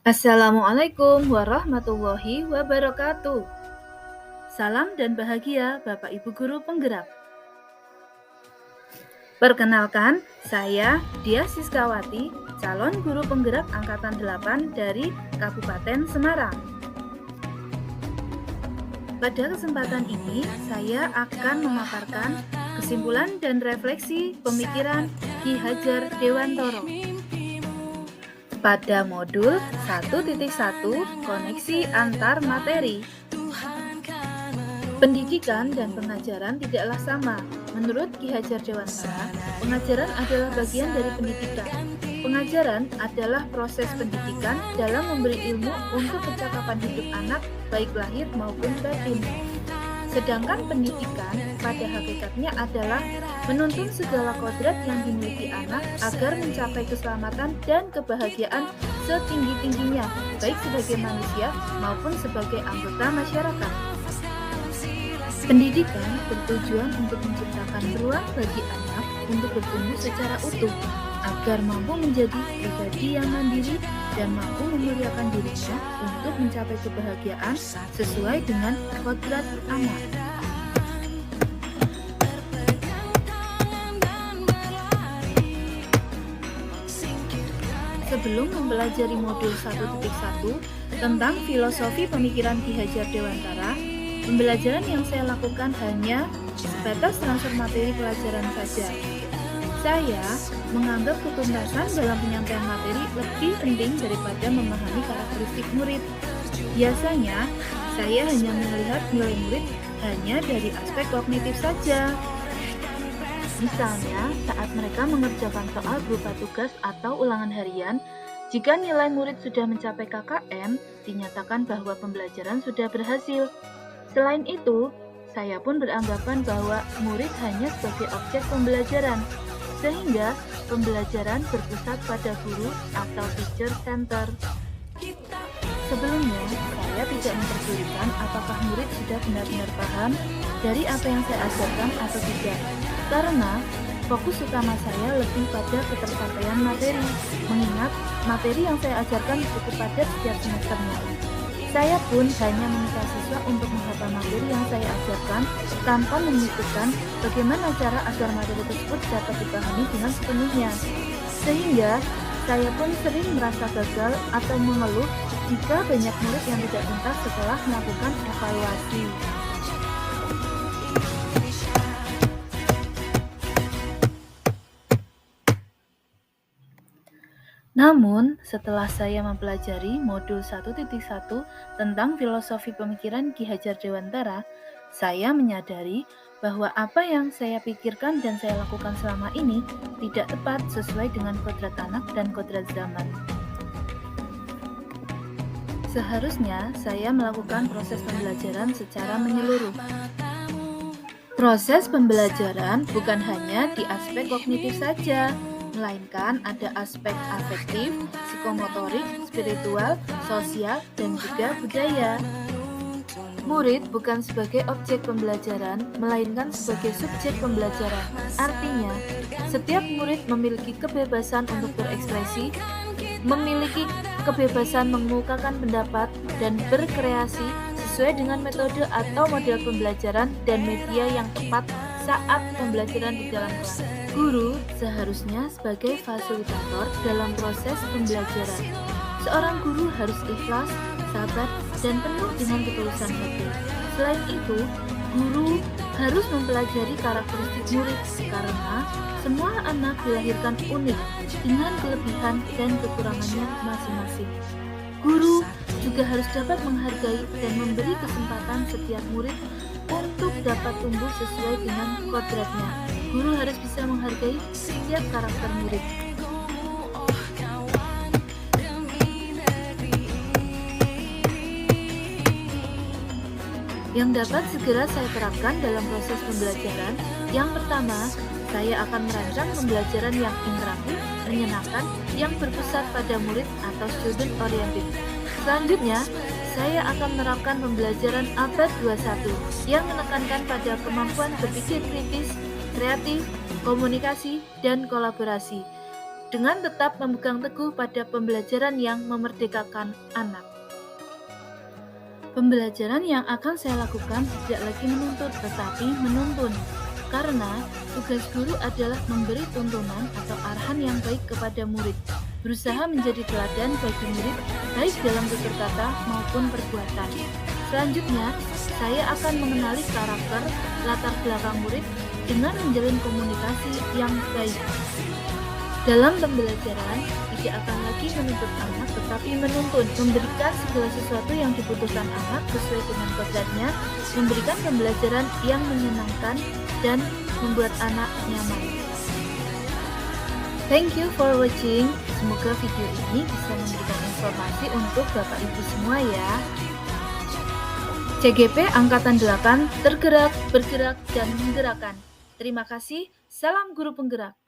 Assalamualaikum warahmatullahi wabarakatuh. Salam dan bahagia Bapak Ibu Guru Penggerak. Perkenalkan, saya Dia Siskawati, calon guru penggerak angkatan 8 dari Kabupaten Semarang. Pada kesempatan ini, saya akan memaparkan kesimpulan dan refleksi pemikiran Ki Hajar Dewantara. Pada modul 1.1 koneksi antar materi. Pendidikan dan pengajaran tidaklah sama. Menurut Ki Hajar Dewantara, pengajaran adalah bagian dari pendidikan. Pengajaran adalah proses pendidikan dalam memberi ilmu untuk pencakapan hidup anak, baik lahir maupun batin. Sedangkan pendidikan pada hakikatnya adalah menuntun segala kodrat yang dimiliki anak agar mencapai keselamatan dan kebahagiaan setinggi-tingginya, baik sebagai manusia maupun sebagai anggota masyarakat. Pendidikan bertujuan untuk menciptakan ruang bagi anak untuk bertumbuh secara utuh, agar mampu menjadi pribadi yang mandiri dan mampu memuliakan dirinya untuk mencapai kebahagiaan sesuai dengan kodrat anak. Sebelum mempelajari modul 1.1 tentang filosofi pemikiran Ki Hajar Dewantara, pembelajaran yang saya lakukan hanya sebatas transfer materi pelajaran saja. Saya menganggap ketuntasan dalam penyampaian materi lebih penting daripada memahami karakteristik murid. Biasanya, saya hanya melihat nilai murid hanya dari aspek kognitif saja. Misalnya, saat mereka mengerjakan soal berupa tugas atau ulangan harian, jika nilai murid sudah mencapai KKM, dinyatakan bahwa pembelajaran sudah berhasil. Selain itu, saya pun beranggapan bahwa murid hanya sebagai objek pembelajaran, sehingga pembelajaran berpusat pada guru atau teacher center. Sebelumnya, saya tidak memperdulikan apakah murid sudah benar-benar paham dari apa yang saya ajarkan atau tidak, karena fokus utama saya lebih pada ketersampaian materi, mengingat materi yang saya ajarkan cukup padat setiap semesternya. Saya pun hanya meminta siswa untuk menghafal materi yang saya ajarkan tanpa memikirkan bagaimana cara agar materi tersebut dapat dipahami dengan sepenuhnya. Sehingga saya pun sering merasa gagal atau mengeluh jika banyak murid yang tidak tuntas setelah melakukan evaluasi. Namun, setelah saya mempelajari modul 1.1 tentang filosofi pemikiran Ki Hajar Dewantara, saya menyadari bahwa apa yang saya pikirkan dan saya lakukan selama ini tidak tepat sesuai dengan kodrat anak dan kodrat zaman. Seharusnya saya melakukan proses pembelajaran secara menyeluruh. Proses pembelajaran bukan hanya di aspek kognitif saja, melainkan ada aspek afektif, psikomotorik, spiritual, sosial, dan juga budaya. Murid bukan sebagai objek pembelajaran, melainkan sebagai subjek pembelajaran. Artinya, setiap murid memiliki kebebasan untuk berekspresi, memiliki kebebasan mengemukakan pendapat, dan berkreasi sesuai dengan metode atau model pembelajaran dan media yang tepat saat pembelajaran di dalam kelas. Guru seharusnya sebagai fasilitator dalam proses pembelajaran. Seorang guru harus ikhlas, sabar, dan penuh dengan ketulusan hati. Selain itu, guru harus mempelajari karakteristik murid karena semua anak dilahirkan unik dengan kelebihan dan kekurangannya masing-masing. Guru juga harus dapat menghargai dan memberi kesempatan setiap murid untuk dapat tumbuh sesuai dengan kodratnya. Guru harus bisa menghargai setiap karakter murid. Yang dapat segera saya terapkan dalam proses pembelajaran, yang pertama, saya akan merancang pembelajaran yang interaktif, menyenangkan, yang berpusat pada murid atau student oriented. Selanjutnya, saya akan menerapkan pembelajaran abad 21 yang menekankan pada kemampuan berpikir kritis, kreatif, komunikasi, dan kolaborasi. dengan tetap memegang teguh pada pembelajaran yang memerdekakan anak. Pembelajaran yang akan saya lakukan tidak lagi menuntut, tetapi menuntun. Karena tugas guru adalah memberi tuntunan atau arahan yang baik kepada murid, berusaha menjadi teladan bagi murid, baik dalam tutur kata maupun perbuatan. Selanjutnya, saya akan mengenali karakter, latar belakang murid dengan menjalin komunikasi yang baik. Dalam pembelajaran, tidak akan lagi menuntut anak, tetapi menuntun, memberikan segala sesuatu yang dibutuhkan anak sesuai dengan kodratnya, memberikan pembelajaran yang menyenangkan, dan membuat anak nyaman. Thank you for watching. Semoga video ini bisa memberikan informasi untuk Bapak Ibu semua ya. CGP Angkatan 8 tergerak, bergerak, dan menggerakkan. Terima kasih. Salam Guru Penggerak.